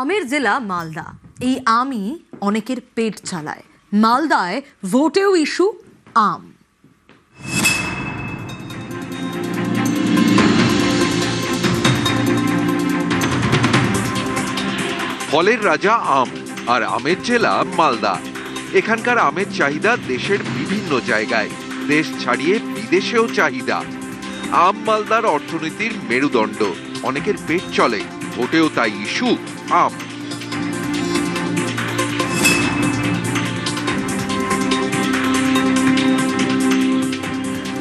আমের জেলা মালদা। এই আমই অনেকের পেট চালায়। মালদায় ভোটেও ইস্যু আম। ফলের রাজা আম আর আমের জেলা মালদা। এখানকার আমের চাহিদা দেশের বিভিন্ন জায়গায়, দেশ ছাড়িয়ে বিদেশেও চাহিদা। আম মালদার অর্থনীতির মেরুদণ্ড, অনেকের পেট চলে, ভোটেও তাই ইস্যু আম।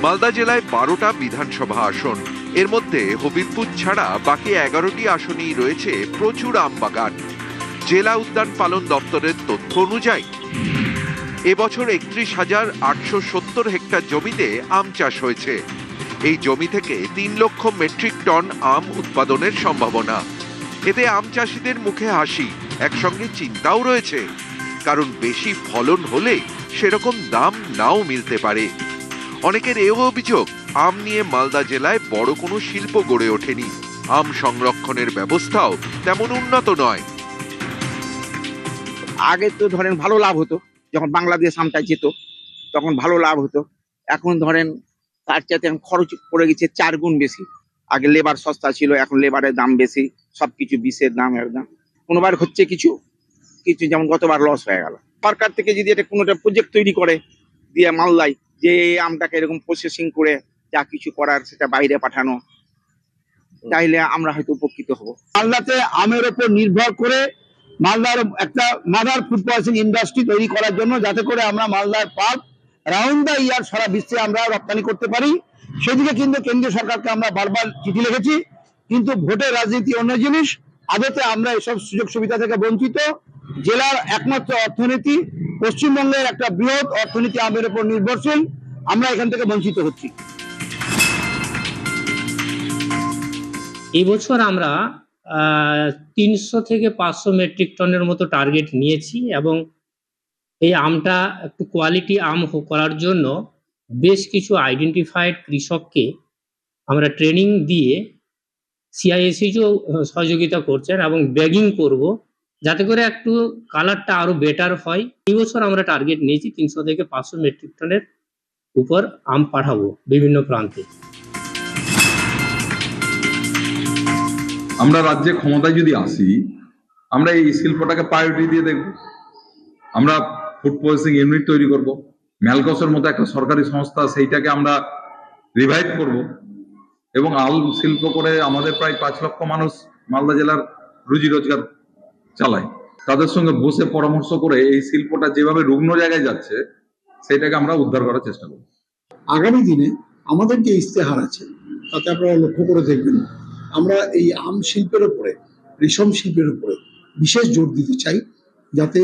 মালদা জেলায় 12টা বিধানসভা আসন, এর মধ্যে হবিবপুর ছাড়া বাকি 11টি আসনেই রয়েছে প্রচুর আম বাগান। জেলা উদ্যান পালন দপ্তরের তথ্য অনুযায়ী এবছর 31,870 হেক্টর জমিতে আম চাষ হয়েছে। এই জমি থেকে 3 লক্ষ মেট্রিক টন আম উৎপাদনের সম্ভাবনা। এতে আম চাষিদের মুখে হাসি, একসঙ্গে চিন্তাও রয়েছে, কারণ বেশি ফলন হলে সেরকম দাম নাও মিলতে পারে। অনেকের এও অভিযোগ, আম নিয়ে মালদা জেলায় বড় কোনো শিল্প গড়ে ওঠেনি, আম সংরক্ষণের ব্যবস্থাও তেমন উন্নত নয়। আগে তো ধরেন ভালো লাভ হতো, যখন বাংলাদেশ আমটা যেত তখন ভালো লাভ হতো। এখন ধরেন তার চাইতে খরচ পড়ে গেছে 4 গুণ বেশি। আগে লেবার সস্তা ছিল, এখন লেবারের দাম বেশি, সবকিছু বিষের দাম একদম। কোনোবার হচ্ছে কিছু কিছু, যেমন গতবার লস হয়ে গেল। সরকার থেকে যদি এটা কোনোটা প্রজেক্ট তৈরি করে দিয়ে মালদায়, যে এই আমটাকে এরকম প্রসেসিং করে যা কিছু করার সেটা বাইরে পাঠানো, তাইলে আমরা হয়তো উপকৃত হব। মালদাতে আমের উপর নির্ভর করে মালদার একটা মাদার ফুড প্রসেসিং ইন্ডাস্ট্রি তৈরি করার জন্য, যাতে করে আমরা মালদার পাল্প রাউন্ড দ্য ইয়ার সারা বিশ্বে আমরা রপ্তানি করতে পারি। সেদিকে কিন্তু কেন্দ্রীয় সরকারকে আমরা বারবার চিঠি লিখেছি, কিন্তু ভোটের রাজনীতি অন্য জিনিস। আদতে আমরা এসব সুযোগ সুবিধা থেকে বঞ্চিত। জেলার একমাত্র অর্থনীতি, পশ্চিমবঙ্গের একটা বৃহৎ অর্থনীতি আমের উপর নির্ভরশীল, আমরা এখান থেকে বঞ্চিত হচ্ছি। এই বছর আমরা 300 থেকে 500 মেট্রিক টনের মতো টার্গেট নিয়েছি, এবং এই আমটা একটু কোয়ালিটি আম করার জন্য বেশ কিছু আইডেন্টিফাইড কৃষককে আমরা ট্রেনিং দিয়ে সিআইএসসিও সহযোগিতা করছেন, এবং ব্যাগিং করব যাতে করে একটু কালারটা আরো বেটার হয়। এই বছর আমরা টার্গেট নিয়েছি 300 থেকে 500 মেট্রিক টনের উপর আম পাঠাবো বিভিন্ন প্রান্তে। আমরা রাজ্যে ক্ষমতায় যদি আসি, আমরা এই শিল্পটাকে প্রায়োরিটি দিয়ে দেখব। আমরা ফুড প্রসেসিং ইউনিট তৈরি করব, ম্যালকসের মতো একটা সরকারি সংস্থা, সেইটাকে আমরা রিভাইভ করব, এবং আল শিল্প করে আমাদের প্রায় 5 লক্ষ মানুষ মালদা জেলার রুজি রোজগার চালায়। তাদের সঙ্গে বসে পরামর্শ করে এই শিল্পটা যেভাবে রুগ্ন জায়গায় যাচ্ছে, সেটাকে আমরা উদ্ধার করার চেষ্টা করব। আগামী দিনে আমাদের যে ইস্তেহার আছে তাতে আপনারা লক্ষ্য করে দেখবেন, আমরা এই আম শিল্পের উপরে, রেশম শিল্পের উপরে বিশেষ জোর দিতে চাই, যাতে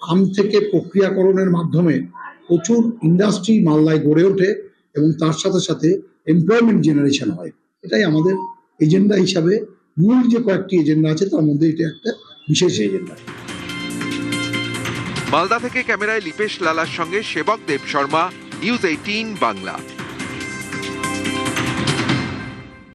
আম থেকে প্রক্রিয়াকরণের মাধ্যমে প্রচুর ইন্ডাস্ট্রি মালদায় গড়ে ওঠে এবং তার সাথে সাথে এমপ্লয়মেন্ট জেনারেশন হয়। এটাই আমাদের এজেন্ডা হিসাবে, মূল যে কয়েকটি এজেন্ডা আছে তার মধ্যে এটা একটা বিশেষ এজেন্ডা। মালদা থেকে ক্যামেরায় লিপেশ লালার সঙ্গে সেবক দেব শর্মা, নিউজ 18 বাংলা।